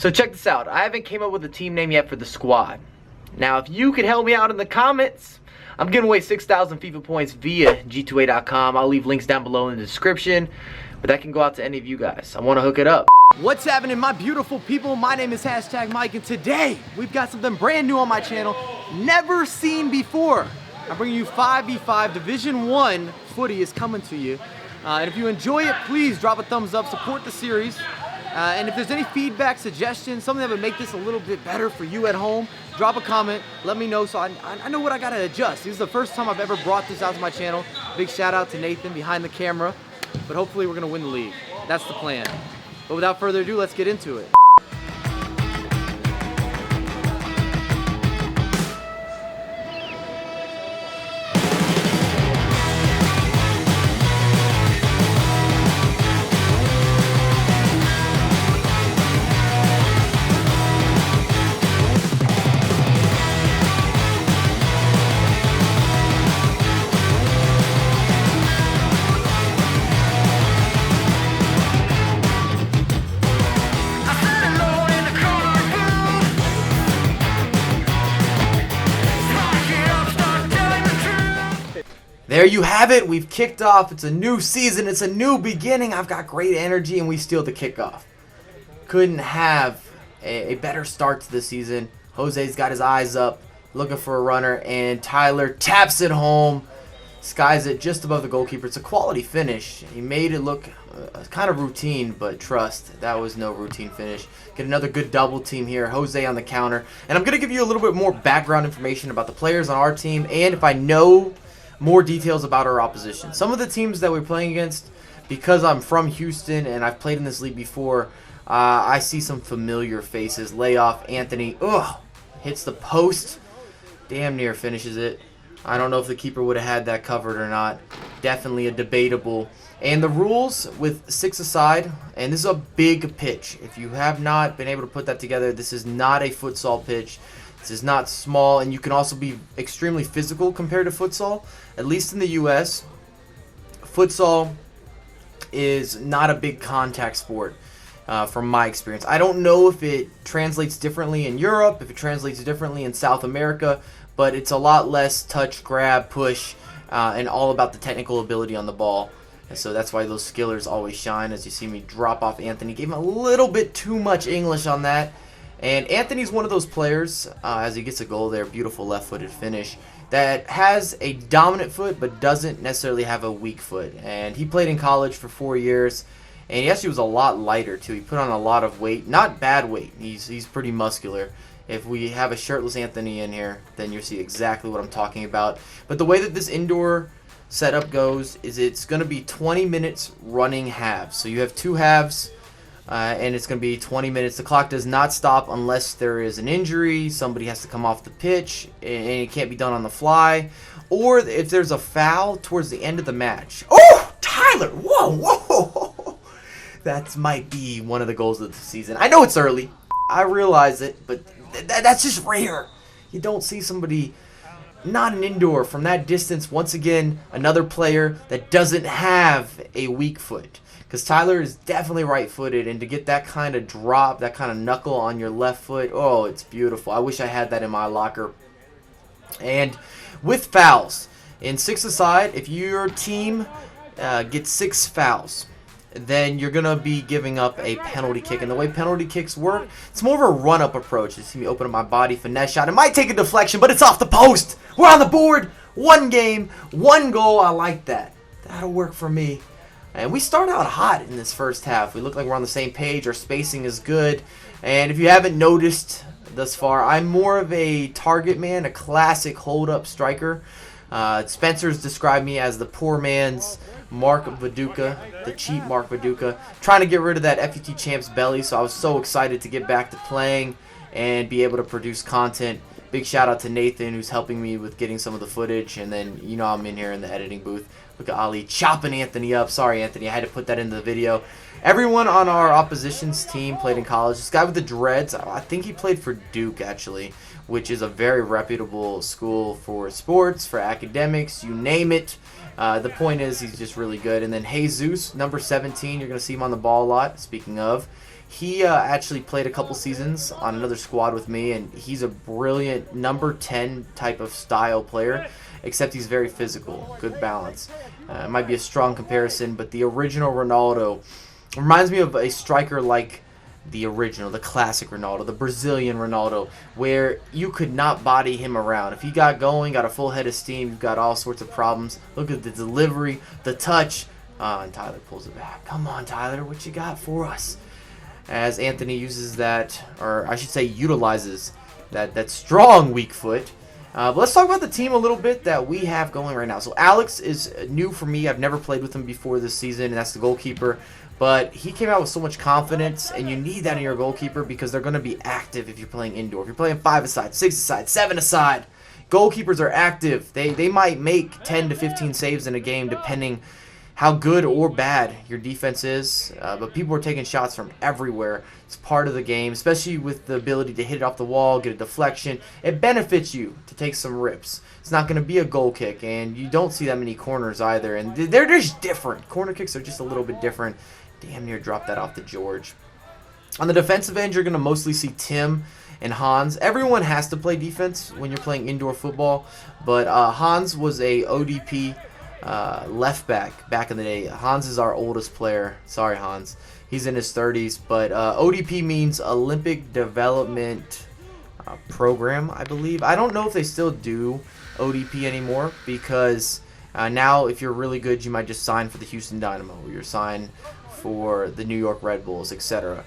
So check this out. I haven't came up with a team name yet for the squad. Now, if you could help me out in the comments, I'm giving away 6,000 FIFA points via g2a.com. I'll leave links down below in the description, but that can go out to any of you guys. I want to hook it up. What's happening, my beautiful people? My name is #Mike, and today we've got something brand new on my channel, never seen before. I'm bringing you 5v5 Division 1 footy is coming to you. And if you enjoy it, please drop a thumbs up, support the series. And if there's any feedback, suggestions, something that would make this a little bit better for you at home, drop a comment, let me know so I know what I gotta adjust. This is the first time I've ever brought this out to my channel. Big shout out to Nathan behind the camera. But hopefully we're gonna win the league. That's the plan. But without further ado, let's get into it. There you have it. We've kicked off. It's a new season. It's a new beginning. I've got great energy, and we steal the kickoff. Couldn't have a better start to the season. Jose's got his eyes up, looking for a runner, and Tyler taps it home. Skies it just above the goalkeeper. It's a quality finish. He made it look kind of routine, but trust, that was no routine finish. Get another good double team here. Jose on the counter. And I'm going to give you a little bit more background information about the players on our team, and if I know more details about our opposition. Some of the teams that we're playing against, because I'm from Houston and I've played in this league before, I see some familiar faces. Layoff, Anthony, hits the post, damn near finishes it. I don't know if the keeper would have had that covered or not. Definitely a debatable. And the rules with 6 aside, and this is a big pitch. If you have not been able to put that together, this is not a futsal pitch. This is not small, and you can also be extremely physical compared to futsal. At least in the U.S., futsal is not a big contact sport from my experience. I don't know if it translates differently in Europe, if it translates differently in South America, but it's a lot less touch, grab, push, and all about the technical ability on the ball. And so that's why those skillers always shine. As you see me drop off Anthony, gave him a little bit too much English on that. And Anthony's one of those players, as he gets a goal there, beautiful left-footed finish, that has a dominant foot but doesn't necessarily have a weak foot. And he played in college for 4 years, and he actually was a lot lighter too. He put on a lot of weight, not bad weight. He's pretty muscular. If we have a shirtless Anthony in here, then you'll see exactly what I'm talking about. But the way that this indoor setup goes is it's going to be 20 minutes running halves. So you have 2 halves. And it's going to be 20 minutes. The clock does not stop unless there is an injury, somebody has to come off the pitch, and it can't be done on the fly, or if there's a foul towards the end of the match. Oh, Tyler! Whoa! That might be one of the goals of the season. I know it's early. I realize it, but that's just rare. You don't see somebody not an indoor from that distance. Once again, another player that doesn't have a weak foot. Because Tyler is definitely right-footed, and to get that kind of drop, that kind of knuckle on your left foot, oh, it's beautiful. I wish I had that in my locker. And with fouls, in 6 aside, if your team gets 6 fouls, then you're going to be giving up a penalty kick. And the way penalty kicks work, it's more of a run-up approach. You see me open up my body, finesse shot. It might take a deflection, but it's off the post. We're on the board. 1 game, 1 goal. I like that. That'll work for me. And we start out hot in this first half. We look like we're on the same page. Our spacing is good. And if you haven't noticed thus far, I'm more of a target man, a classic hold-up striker. Spencer's described me as the poor man's Mark Viduka, the cheap Mark Viduka. Trying to get rid of that FUT Champs belly, so I was so excited to get back to playing and be able to produce content. Big shout out to Nathan, who's helping me with getting some of the footage, and then you know I'm in here in the editing booth. Look at Ali chopping Anthony up. Sorry, Anthony, I had to put that into the video. Everyone on our opposition's team played in college. This guy with the dreads, I think he played for Duke, actually, which is a very reputable school for sports, for academics, you name it. The point is he's just really good. And then Jesus, number 17, you're going to see him on the ball a lot. Speaking of, He actually played a couple seasons on another squad with me, and he's a brilliant number 10 type of style player, except he's very physical, good balance. It might be a strong comparison, but the original Ronaldo reminds me of a striker like the original, the classic Ronaldo, the Brazilian Ronaldo, where you could not body him around. If he got going, got a full head of steam, you've got all sorts of problems. Look at the delivery, the touch, and Tyler pulls it back. Come on, Tyler, what you got for us? As Anthony uses that, or I should say utilizes that strong weak foot. But let's talk about the team a little bit that we have going right now. So Alex is new for me. I've never played with him before this season, and that's the goalkeeper. But he came out with so much confidence, and you need that in your goalkeeper because they're going to be active if you're playing indoor. If you're playing 5-a-side, 6-a-side, 7-a-side, goalkeepers are active. They might make 10 to 15 saves in a game depending how good or bad your defense is, but people are taking shots from everywhere. It's part of the game, especially with the ability to hit it off the wall, get a deflection. It benefits you to take some rips. It's not going to be a goal kick, and you don't see that many corners either, and they're just different. Corner kicks are just a little bit different. Damn near dropped that off to George. On the defensive end, you're going to mostly see Tim and Hans. Everyone has to play defense when you're playing indoor football, but Hans was a ODP left back in the day. Hans is our oldest player. Sorry, Hans. He's in his 30s, but ODP means Olympic Development Program, I believe. I don't know if they still do ODP anymore because now if you're really good, you might just sign for the Houston Dynamo or you're signed for the New York Red Bulls, etc.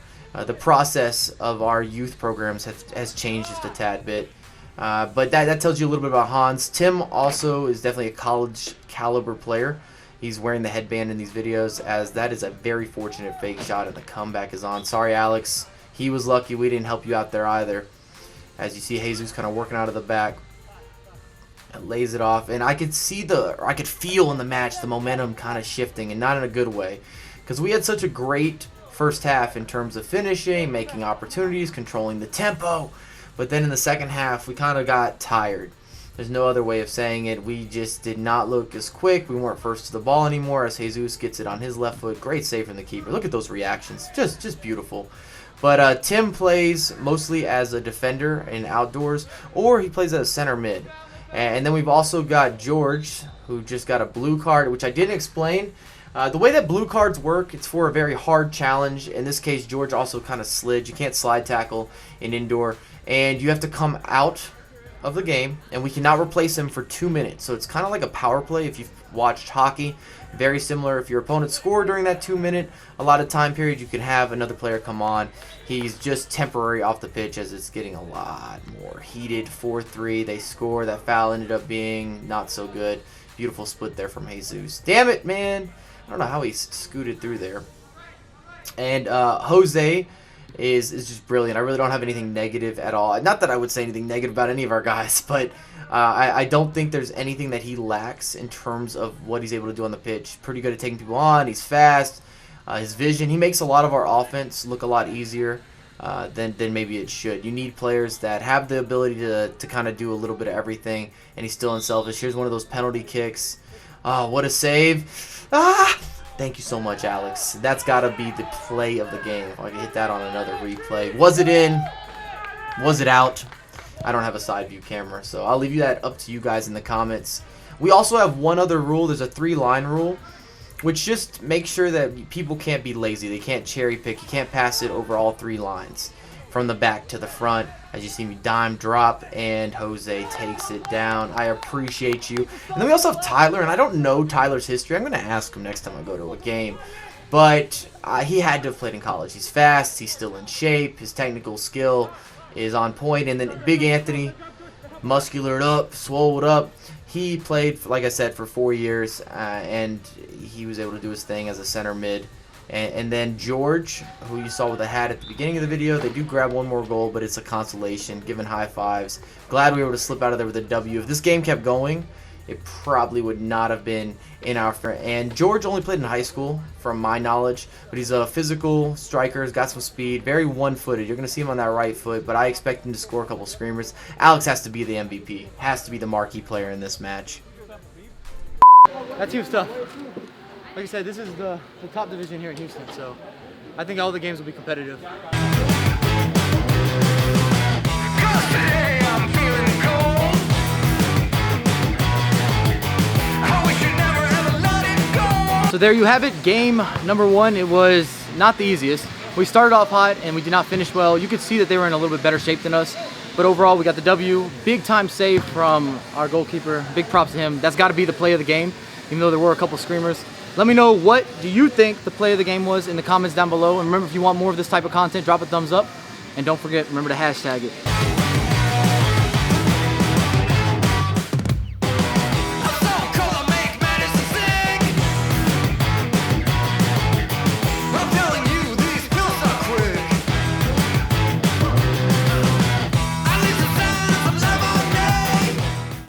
The process of our youth programs has changed just a tad bit. But that tells you a little bit about Hans. Tim also is definitely a college caliber player. He's wearing the headband in these videos, as that is a very fortunate fake shot and the comeback is on. Sorry, Alex. He was lucky we didn't help you out there either. As you see Jesus kind of working out of the back. It lays it off. And I could feel in the match the momentum kind of shifting, and not in a good way. Because we had such a great first half in terms of finishing, making opportunities, controlling the tempo. But then in the second half, we kind of got tired. There's no other way of saying it. We just did not look as quick. We weren't first to the ball anymore as Jesus gets it on his left foot. Great save from the keeper. Look at those reactions. Just beautiful. But Tim plays mostly as a defender in outdoors, or he plays as a center mid. And then we've also got George, who just got a blue card, which I didn't explain. The way that blue cards work, it's for a very hard challenge. In this case, George also kind of slid. You can't slide tackle in indoor. And you have to come out of the game, and we cannot replace him for 2 minutes. So it's kind of like a power play if you've watched hockey. Very similar. If your opponent scored during that 2 minute, a lot of time period, you can have another player come on. He's just temporary off the pitch as it's getting a lot more heated. 4-3, they score. That foul ended up being not so good. Beautiful split there from Jesus. Damn it, man. I don't know how he scooted through there. And Jose is just brilliant. I really don't have anything negative at all. Not that I would say anything negative about any of our guys, but I don't think there's anything that he lacks in terms of what he's able to do on the pitch. Pretty good at taking people on. He's fast. His vision. He makes a lot of our offense look a lot easier than maybe it should. You need players that have the ability to kind of do a little bit of everything, and he's still unselfish. Here's one of those penalty kicks. Oh, what a save. Thank you so much, Alex. That's got to be the play of the game. If I can hit that on another replay. Was it in? Was it out? I don't have a side view camera, so I'll leave you that up to you guys in the comments. We also have one other rule. There's a 3-line rule, which just makes sure that people can't be lazy. They can't cherry pick. You can't pass it over all 3 lines. From the back to the front, as you see me dime drop, and Jose takes it down. I appreciate you. And then we also have Tyler, and I don't know Tyler's history. I'm going to ask him next time I go to a game. But he had to have played in college. He's fast. He's still in shape. His technical skill is on point. And then Big Anthony, musculared up, swolled up. He played, like I said, for 4 years, and he was able to do his thing as a center mid. And then George, who you saw with the hat at the beginning of the video, they do grab one more goal, but it's a consolation, giving high fives. Glad we were able to slip out of there with a W. If this game kept going, it probably would not have been in our favor. And George only played in high school, from my knowledge, but he's a physical striker, has got some speed, very one-footed. You're going to see him on that right foot, but I expect him to score a couple screamers. Alex has to be the MVP, has to be the marquee player in this match. That's you stuff. Like I said, this is the top division here in Houston, so I think all the games will be competitive. So there you have it, game number 1. It was not the easiest. We started off hot and we did not finish well. You could see that they were in a little bit better shape than us. But overall, we got the W. Big time save from our goalkeeper. Big props to him. That's got to be the play of the game, even though there were a couple screamers. Let me know, what do you think the play of the game was in the comments down below. And remember, if you want more of this type of content, drop a thumbs up. And don't forget, remember to hashtag it.